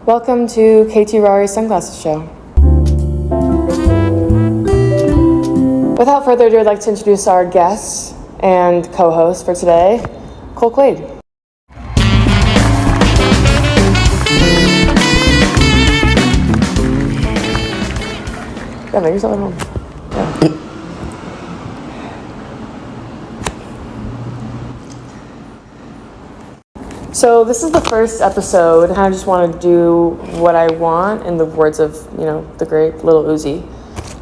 Welcome to KT RARI'S Sunglasses Show. Without further ado, I'd like to introduce our guest and co-host for today, Quade. Yeah, make yourself at home. Yeah. So this is the first episode. I just want to do what I want in the words of, the great Lil Uzi.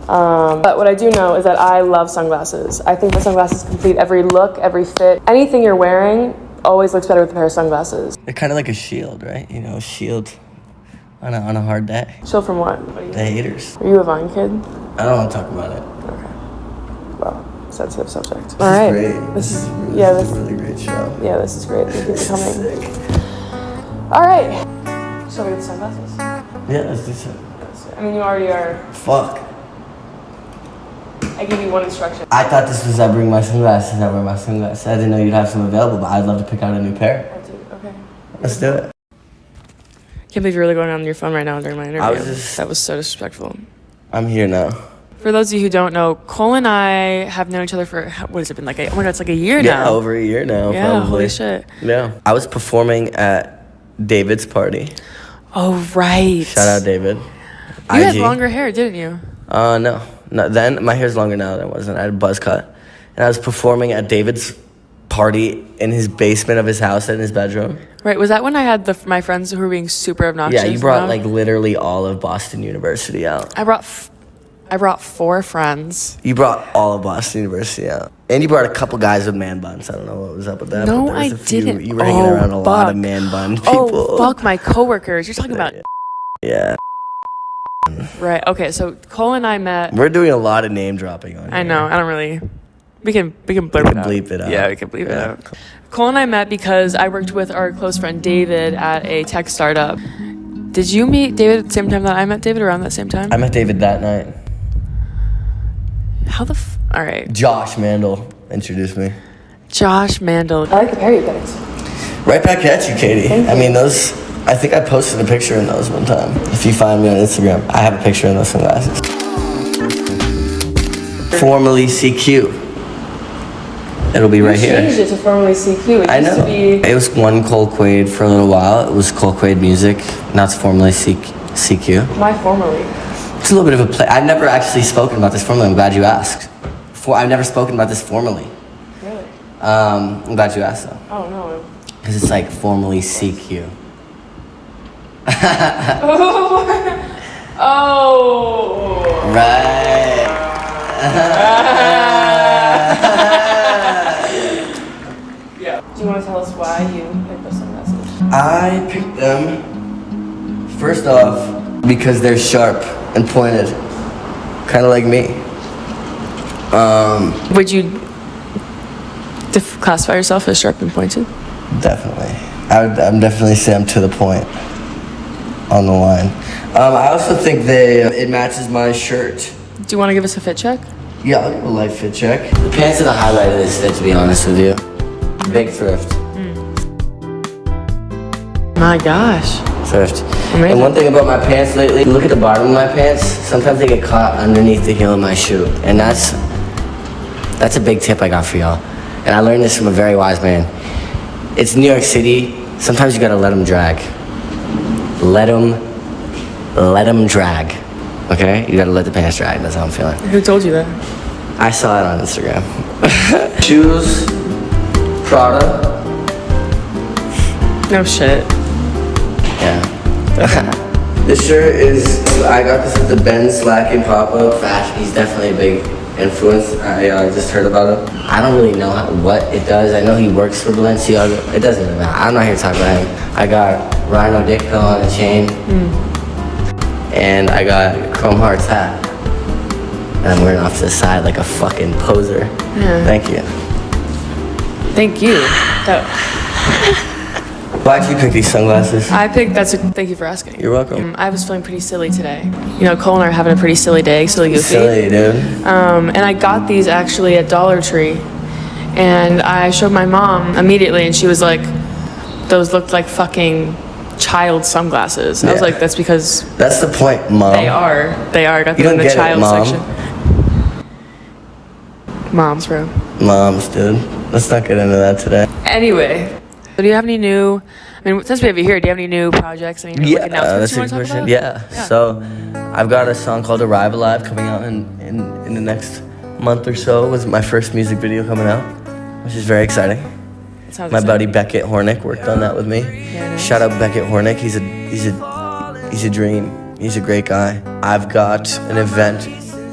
But what I do know is that I love sunglasses. I think that sunglasses complete every look, every fit. Anything you're wearing always looks better with a pair of sunglasses. They're kind of like a shield, right? A shield on a hard day. Shield from what? The haters. Are you a Vine kid? I don't want to talk about it. Okay. Well, sensitive subject. All right. This is great. This is a really great show. Yeah, this is great. Thank you for coming. All right. So we get the sunglasses? Yeah, let's do so. I mean, you already are. Fuck. I give you one instruction. I thought this was I bring my sunglasses, I wear my sunglasses. I didn't know you'd have some available, but I'd love to pick out a new pair. I do. Okay. Let's do it. Can't believe you're really going on your phone right now during my interview. That was so disrespectful. I'm here now. For those of you who don't know, Cole and I have known each other for, what has it been, oh my God, it's like a year now. Yeah, over a year now, yeah, probably. Holy shit. Yeah. I was performing at David's party. Oh, right. Shout out, David. You had longer hair, didn't you? No. Then my hair's longer now than it wasn't. I had a buzz cut. And I was performing at David's party in his basement of his house in his bedroom. Right. Was that when I had my friends who were being super obnoxious? Yeah, you brought literally all of Boston University out. I brought 4 friends. You brought all of Boston University out. And you brought a couple guys with man buns. I don't know what was up with that. No, but there was I a few. didn't. You were hanging around a lot of man bun people. Oh, fuck my coworkers. You're talking about... Yeah. Right. Okay, so Cole and I met... We're doing a lot of name dropping on here. I know. I don't really... We can bleep it out. Yeah, we can bleep it out. Cole and I met because I worked with our close friend David at a tech startup. Did you meet David at the same time that I met David, around that same time? I met David that night. How the all right. Josh Mandel introduced me. Josh Mandel. I like the pair you picked. Right back at you, Katie. Thank you. I mean, those... I think I posted a picture in those one time. If you find me on Instagram, I have a picture in those sunglasses. Formerly CQ. It'll be right here. You changed it to formerly CQ. I know. It was one Cole Quade for a little while. It was Cole Quade Music. Now it's formerly CQ. Why formerly? It's a little bit of a play. I've never actually spoken about this formally. I'm glad you asked. I've never spoken about this formally. Really? I'm glad you asked though. Oh, no. Because it's like formerly CQ. Oh. Right. Yeah. Do you want to tell us why you picked those sunglasses? I picked them, first off, because they're sharp and pointed. Kind of like me. Would you classify yourself as sharp and pointed? Definitely. I'm definitely say I'm to the point. On the line. I also think it matches my shirt. Do you want to give us a fit check? Yeah, I'll give a light fit check. The pants are the highlight of this fit, to be honest with you. Big thrift. My gosh. Thrift. Amazing. And one thing about my pants lately, look at the bottom of my pants. Sometimes they get caught underneath the heel of my shoe. And that's a big tip I got for y'all. And I learned this from a very wise man. It's New York City. Sometimes you gotta let them drag. Let them drag, okay? You gotta let the pants drag, that's how I'm feeling. Who told you that? I saw it on Instagram. Shoes, Prada. No shit. Yeah. This shirt I got this at the Ben Slackin' pop-up. Fashion, he's definitely a big influence. I just heard about him. I don't really know what it does. I know he works for Balenciaga. It doesn't really matter. I'm not here to talk about him. I got Rhino Dick Pill on the chain. And I got Chrome Hearts hat. And I'm wearing off to the side like a fucking poser. Yeah. Thank you. Thank you. Why'd you pick these sunglasses? Thank you for asking. You're welcome. I was feeling pretty silly today. Cole and I are having a pretty silly day, silly goofy. Silly, dude. And I got these actually at Dollar Tree. And I showed my mom immediately and she was like, those looked like fucking child sunglasses. I was Yeah. like, that's because That's the point, Mom. they are. I got You them in don't the get it, child Mom. section. Moms, bro. Moms, dude. Let's not get into that today. Anyway, so do you have any new? I mean, since we have you here, do you have any new projects? Any new like, announcements you want to talk about? Yeah. So, I've got a song called "Arrive Alive" coming out in the next month or so. It was my first music video coming out, which is very exciting. Sounds My exciting. buddy Beckett Hornick worked on that with me. Yeah, nice. Shout out Beckett Hornick. He's a dream. He's a great guy. I've got an event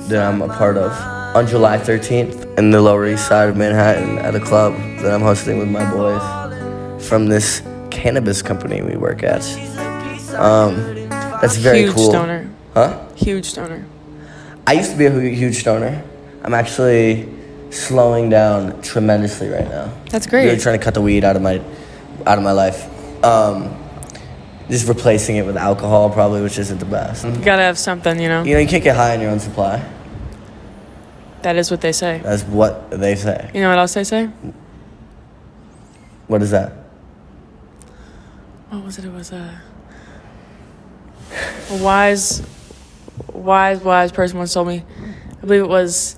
that I'm a part of on July 13th in the Lower East Side of Manhattan at a club that I'm hosting with my boys from this cannabis company we work at. That's very Huge cool. stoner. Huh? Huge stoner. I used to be a huge stoner. I'm actually slowing down tremendously right now. That's great. Really trying to cut the weed out of my life. Just replacing it with alcohol probably, which isn't the best. You gotta have something, you know. You know, you can't get high on your own supply. That is what they say. That's what they say. You know what else they say? What is that? What was it? It was a wise person once told me. I believe it was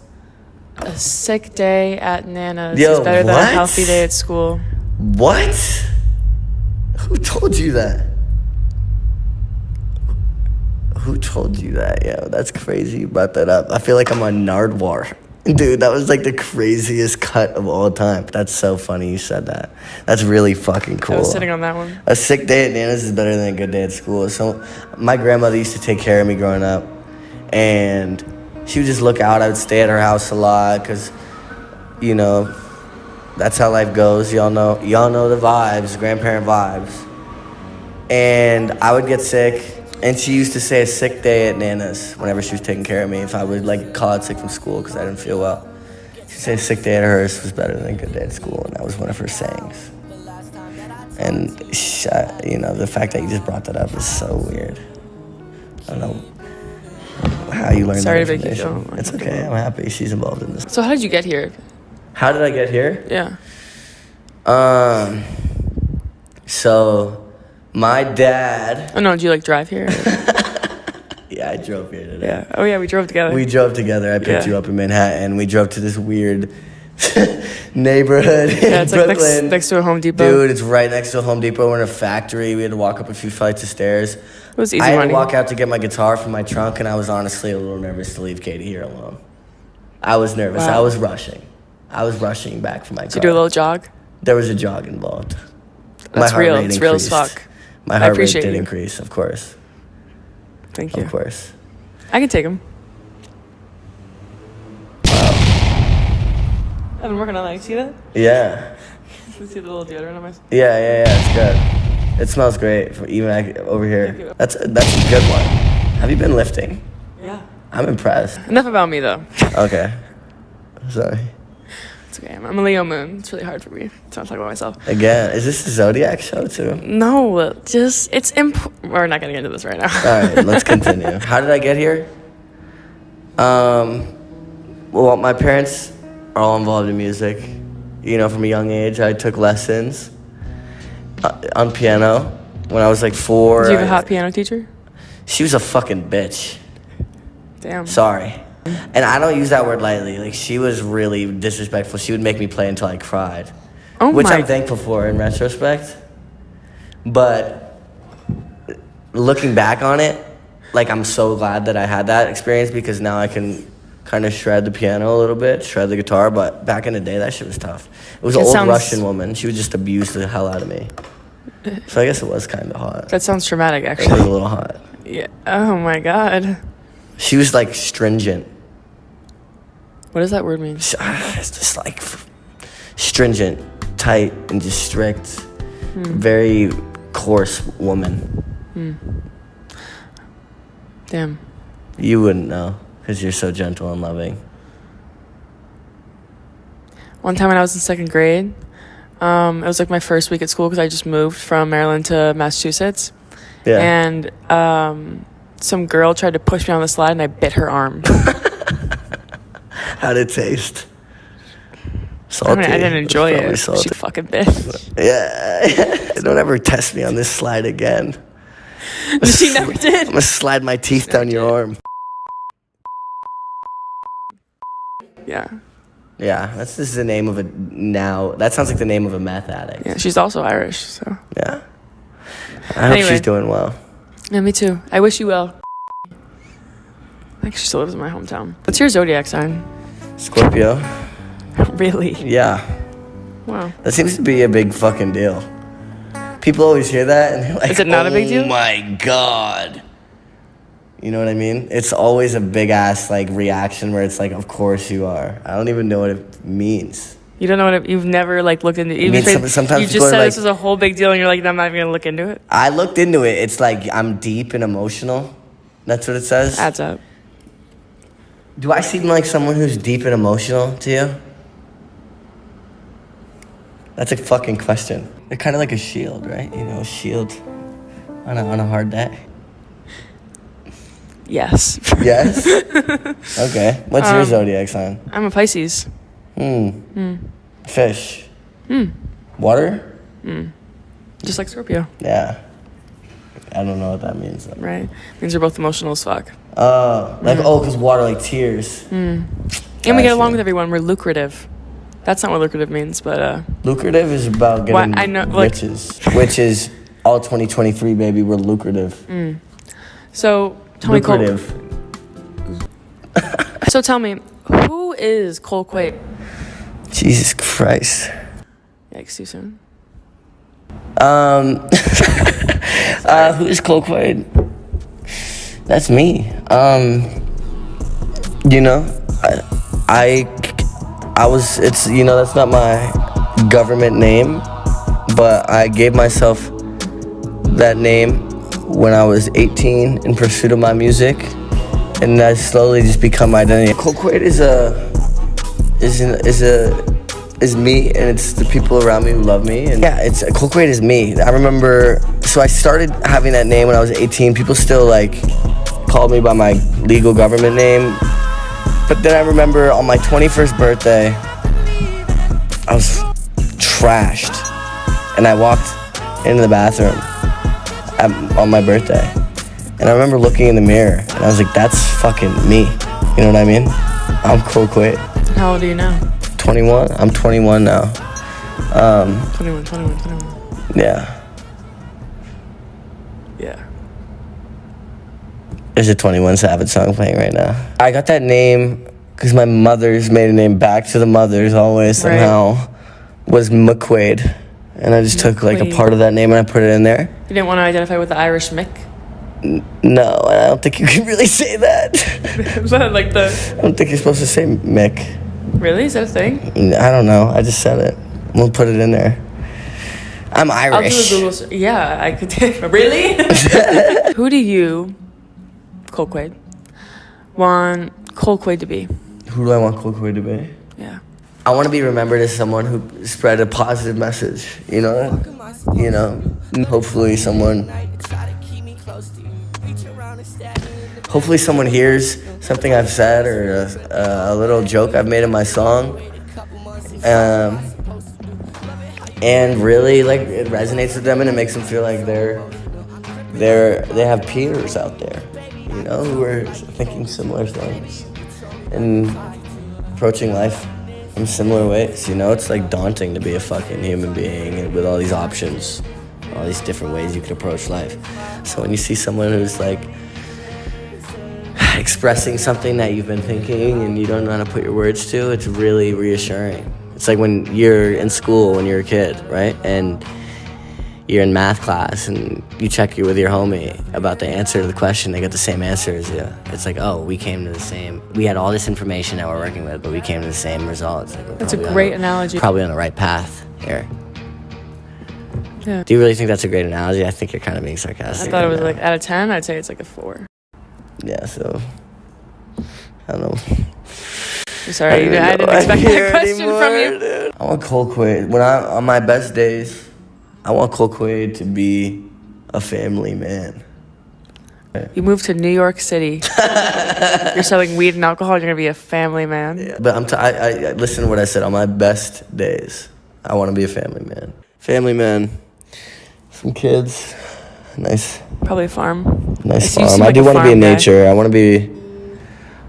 a sick day at Nana's Yo, is better than a what? healthy day at school. What? Who told you that? Who told you that? Yo, that's crazy you brought that up. I feel like I'm on Nardwar. Dude, that was like the craziest cut of all time. That's so funny you said that. That's really fucking cool. I was sitting on that one. A sick day at Nana's is better than a good day at school. So my grandmother used to take care of me growing up. And she would just look out. I would stay at her house a lot because, you know, that's how life goes. Y'all know the vibes, grandparent vibes. And I would get sick. And she used to say a sick day at Nana's whenever she was taking care of me. If I would like call out sick from school because I didn't feel well. She'd say a sick day at hers was better than a good day at school. And that was one of her sayings. And, you know, the fact that you just brought that up is so weird. I don't know how you learned Sorry that to make you information. feel It's okay. I'm happy she's involved in this. So how did you get here? How did I get here? Yeah. So my dad. Oh no, did you like drive here? Yeah, I drove here today. Yeah. Oh yeah, we drove together. We drove together. I picked Yeah. you up in Manhattan. We drove to this weird neighborhood Yeah, in it's like Brooklyn. next to a Home Depot. Dude, it's right next to a Home Depot. We're in a factory. We had to walk up a few flights of stairs. It was easy I had money. to walk out to get my guitar from my trunk, and I was honestly a little nervous to leave Katie here alone. I was nervous. Wow. I was rushing. back from my car. Did you do a little jog? There was a jog involved. That's heart real. rate It's real as increased. fuck. My I heart rate appreciate did you. increase, of course. Thank you. Of course. I can take them. I've been working on that. You see that? Yeah. You see the little deodorant on my... Yeah, it's good. It smells great, even over Thank here. you. That's a good one. Have you been lifting? Yeah. I'm impressed. Enough about me, though. Okay. Sorry. It's okay. I'm a Leo moon. It's really hard for me to not talk about myself. Again, is this a Zodiac show too? No, just... It's We're not going to get into this right now. All right, let's continue. How did I get here? Well, my parents are all involved in music. You know, from a young age, I took lessons on piano when I was like 4. Did you have a hot piano teacher? She was a fucking bitch. Damn. Sorry. And I don't use that word lightly. Like, she was really disrespectful. She would make me play until I cried. Oh Which my... I'm thankful for in retrospect. But looking back on it, like, I'm so glad that I had that experience because now I can kind of shred the piano a little bit, shred the guitar. But back in the day, that shit was tough. It was an It old sounds- Russian woman. She would just abuse the hell out of me. So I guess it was kind of hot. That sounds traumatic, It was actually. a little hot. Yeah. Oh my god. She was like stringent. What does that word mean? It's just like stringent, tight, and just strict. Very coarse woman. Damn. You wouldn't know because you're so gentle and loving. One time when I was in 2nd grade, it was like my first week at school because I just moved from Maryland to Massachusetts. Yeah. And some girl tried to push me on the slide and I bit her arm. How'd it taste? I mean, I didn't enjoy It's probably it. salty. She fucking bitch. Yeah. Don't ever test me on this slide again. She never I'm did. gonna slide my teeth down your arm. Yeah. Yeah, this is the name of a now. That sounds like the name of a meth addict. Yeah, she's also Irish, so. Yeah. I hope she's doing well. Yeah, me too. I wish you well. I think she still lives in my hometown. What's your zodiac sign? Scorpio. Really? Yeah. Wow. That seems to be a big fucking deal. People always hear that and they're like, Is it not a big deal? Oh my God. You know what I mean? It's always a big ass like reaction where it's like, of course you are. I don't even know what it means. You don't know what you've never like looked into. Sometimes you people just are said like, this was a whole big deal, and you're like, I'm not even gonna look into it. I looked into it. It's like I'm deep and emotional. That's what it says. Adds up. Do I seem like someone who's deep and emotional to you? That's a fucking question. They're kind of like a shield, right? You know, a shield on a hard day. Yes. Yes? Okay. What's your zodiac sign? I'm a Pisces. Fish. Water? Just like Scorpio. Yeah. I don't know what that means, though. Right. Means we're both emotional as fuck. Because water, like tears. And we get along with everyone. We're lucrative. That's not what lucrative means, but Lucrative is about getting I know, like- riches. Which is all 2023, baby. We're lucrative. so tell me, Lucrative. So tell me, who is Cole Quade? Jesus Christ. Yikes, too soon. Who is Cole Quade? That's me. You know, I was, it's, you know, that's not my government name, but I gave myself that name when I was 18 in pursuit of my music, and that slowly just become my identity. Cole Quade is me, and it's the people around me who love me, and yeah, it's Cole Quade is me. I remember, so I started having that name when I was 18. People still like called me by my legal government name, but then I remember on my 21st birthday, I was trashed, and I walked into the bathroom on my birthday, and I remember looking in the mirror, and I was like, that's fucking me. You know what I mean? I'm Cole Quade. How old are you now? 21. I'm 21 now. 21. Yeah. Yeah. There's a 21 Savage song playing right now. I got that name because my mother's maiden name, back to the mothers always somehow, was McQuaid. And I just took like a part of that name and I put it in there. You didn't want to identify with the Irish Mick? No, I don't think you can really say that. Is that like the... I don't think you're supposed to say Mick. Really? Is that a thing? I don't know. I just said it. We'll put it in there. I'm Irish. I'll do a Google yeah, I could... Really? Who do you, Cole Quade, want Cole Quade to be? Who do I want Cole Quade to be? Yeah. I want to be remembered as someone who spread a positive message, you know? You know, hopefully someone hears something I've said or a little joke I've made in my song. And really, like, it resonates with them and it makes them feel like they have peers out there, you know, who are thinking similar things and approaching life in similar ways. You know, it's like daunting to be a fucking human being and with all these options, all these different ways you could approach life. So when you see someone who's like expressing something that you've been thinking and you don't know how to put your words to, it's really reassuring. It's like when you're in school when you're a kid, right? And you're in math class and you check with your homie about the answer to the question, they get the same answer as you. It's like, oh, we had all this information that we're working with, but we came to the same result. It's like, That's a great analogy. Probably on the right path here. Yeah. Do you really think that's a great analogy? I think you're kind of being sarcastic. I thought it was like, out of 10, I'd say it's like a 4. Yeah, so, I don't know. I'm sorry, I didn't expect that question from you. Dude. I want Cole Quade. When I'm on my best days, I want Cole Quade to be a family man. You moved to New York City. You're selling weed and alcohol. You're gonna be a family man. Yeah, but I listen to what I said. On my best days, I want to be a family man. Family man, some kids, nice. Probably a farm. Nice So you farm. seem I like do a want to be farm in guy. nature.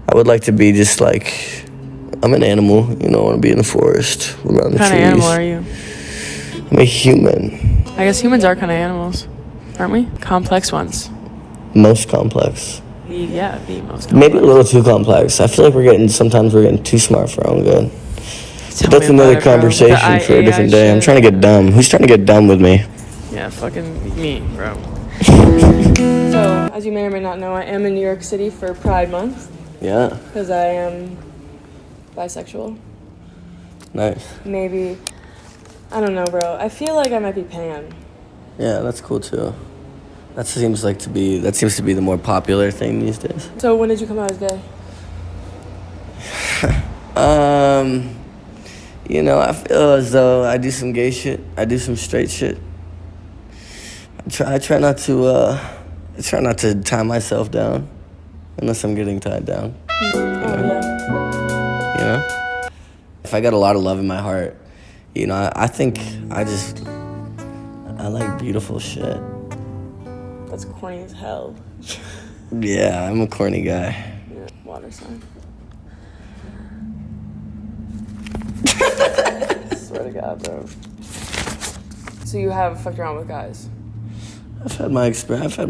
I would like to be just like, I'm an animal. You know, I want to be in the forest, around the What kind trees. of animal are you? I'm a human. I guess humans are kind of animals, aren't we? Complex ones. Most complex. Yeah, the most complex. Maybe a little too complex. I feel like sometimes we're getting too smart for our own good. Tell That's me another about it, bro. conversation The for a different AI day. I'm shit. trying to get dumb. Who's trying to get dumb with me? Yeah, fucking me, bro. So, as you may or may not know, I am in New York City for Pride Month Yeah. because I am bisexual. Nice. Maybe, I don't know, bro. I feel like I might be pan. Yeah, that's cool too. That seems to be the more popular thing these days. So, when did you come out as gay? You know, I feel as though I do some gay shit. I do some straight shit. I try not to tie myself down unless I'm getting tied down. Oh, yeah. You know? If I got a lot of love in my heart, you know, I think I like beautiful shit. That's corny as hell. Yeah, I'm a corny guy. Yeah, water sign. Swear to God, bro. So you have fucked around with guys? I've had my experiences.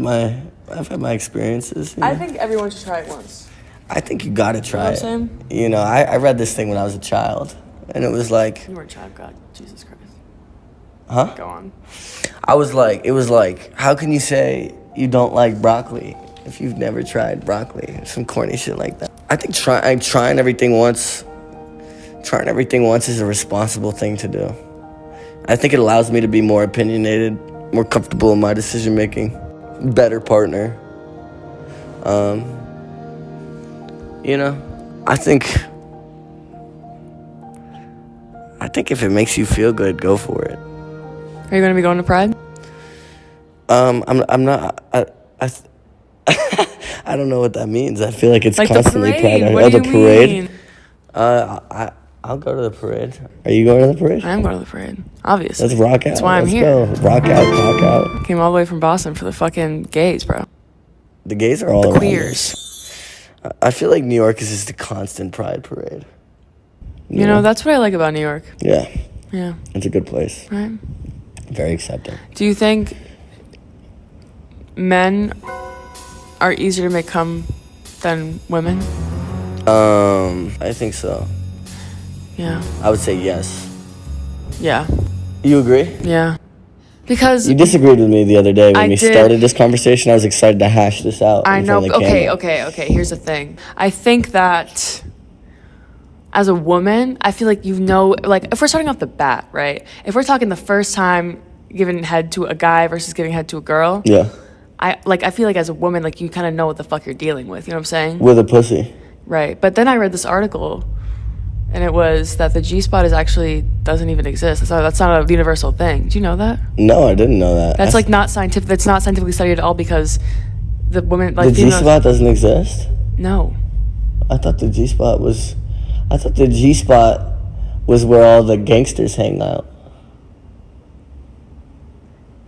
You know? I think everyone should try it once. I think you gotta try You know what I'm it. You know, I read this thing when I was a child, and it was like, You weren't a child, God, Jesus Christ. huh? Go on. It was like, how can you say you don't like broccoli if you've never tried broccoli? Some corny shit like that. I think trying everything once is a responsible thing to do. I think it allows me to be more opinionated, more comfortable in my decision making, better partner. You know, I think if it makes you feel good, go for it. Are you going to be going to Pride? I'm not. I don't know what that means. I feel like it's Like constantly the parade. Pride. What do the you parade. mean? I'll go to the parade. Are you going to the parade? I am going to the parade, obviously. Let's rock out. That's why I'm Let's here. go. Rock out, rock out. Came all the way from Boston for the fucking gays, bro. The gays are all around Queers. us. I feel like New York is just a constant Pride parade. You know, that's what I like about New York. Yeah, Yeah, it's a good place. right? Very accepting. Do you think men are easier to make come than women? I think so. Yeah. I would say yes. Yeah. You agree? Yeah. Because You disagreed with me the other day when I we did. started this conversation. I was excited to hash this out. I in know. front of the camera. Okay. Here's the thing. I think that as a woman, I feel like like if we're starting off the bat, right? If we're talking the first time giving head to a guy versus giving head to a girl, Yeah, I feel like as a woman, like you kind of know what the fuck you're dealing with. You know what I'm saying? with a pussy. Right. But then I read this article, and it was that the G-spot doesn't even exist. That's not a universal thing. Do you know that? No, I didn't know that. That's like not scientific. That's not scientifically studied at all because the woman like the females. G-spot doesn't exist. No. I thought the G-spot was where all the gangsters hang out.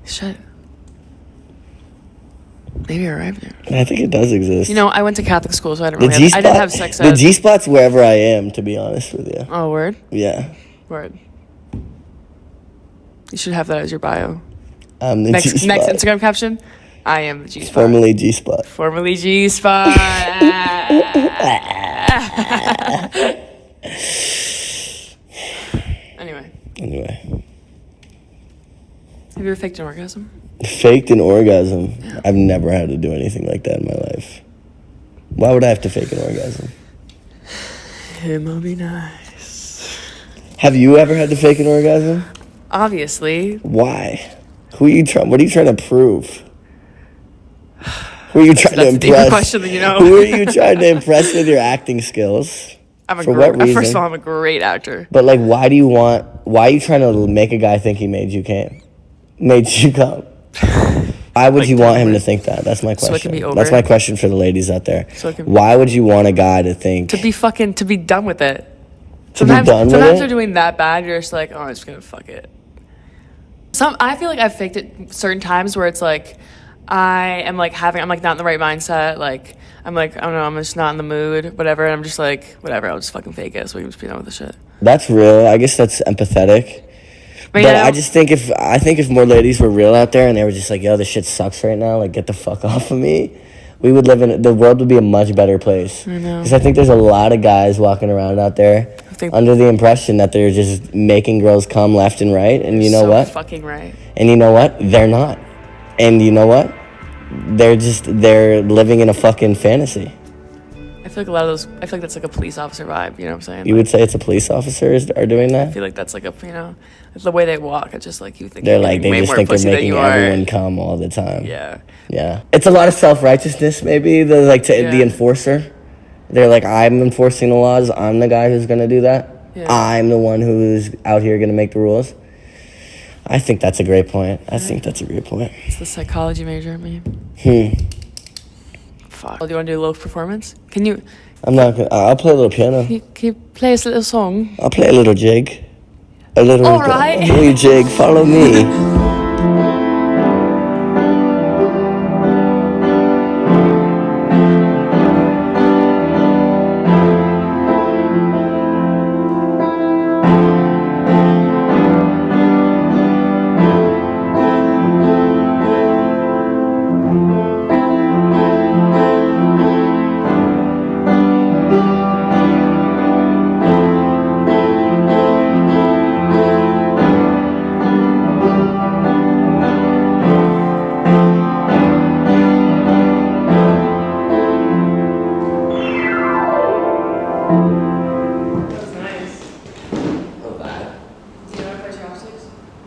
Shit. Maybe you're right there. I think it does exist. You know, I went to Catholic school, so I the didn't G-spot, I didn't have sex the ed. G-spot's wherever I am, to be honest with you. Oh, word? Yeah. Word. You should have that as your bio. I'm the Next G-spot. Instagram caption, I am the G-spot. Formerly G-spot. Formerly G-spot. Anyway. Have you ever faked an orgasm? Faked an orgasm. Yeah. I've never had to do anything like that in my life. Why would I have to fake an orgasm? It might be nice. Have you ever had to fake an orgasm? Obviously. Why? What are you trying to prove? Who are you trying to That's a deeper impress? question than you know. Who are you trying to impress with your acting skills? For what reason? First of all, I'm a great actor. But like, why are you trying to make a guy think he made you come? Why would like, you want him done to with. think that? That's my question. So it can be over. That's my question for the ladies out there. So it can- Why would you want a guy to think To be done with it. to be done with Sometimes it? they're doing that bad. You're just like, oh, I'm just gonna fuck it. I feel like I've faked it certain times where it's like I'm like not in the right mindset. Like I'm like, I don't know, I'm just not in the mood, whatever. And I'm just like, whatever, I'll just fucking fake it so we can just be done with the shit. That's real. I guess that's empathetic. But, But I just think if more ladies were real out there and they were just like, yo, this shit sucks right now, like get the fuck off of me, we would the world would be a much better place. I know. Because I think there's a lot of guys walking around out there under the impression that they're just making girls come left and right, and you know so what? Fucking right. And you know what? They're not. And you know what? They're living in a fucking fantasy. I feel like a lot of those. I feel like that's like a police officer vibe. You know what I'm saying? You would say it's a police officers are doing I that? feel like that's like it's the way they walk. It's just like you think They're you're like, getting they way just more think they're pussy than making you are. everyone come all the time. Yeah. Yeah. It's a lot of self-righteousness, maybe, the Yeah. enforcer. They're like, I'm enforcing the laws. I'm the guy who's going to do that. Yeah. I'm the one who's out here going to make the rules. I think that's a great point. I think that's a great point. It's the psychology major in me. Fuck. Do you want to do a little performance? Can you I'm not going to... I'll play a little piano. can you play us a little song? I'll play a little jig. A little jig. Follow me.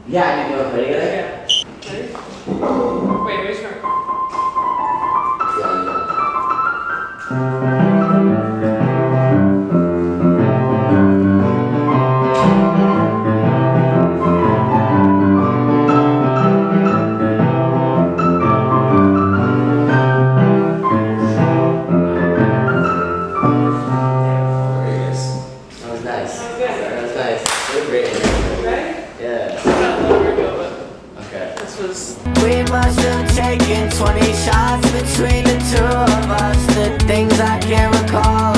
Yeah, I can do it. Ready, guys? Yeah. Ready? Wait, where's your... That was nice. That was nice. You're great. Ready? Yeah. I got a little ago, but Okay. this was... We must have taken 20 shots between the two of us. The things I can't recall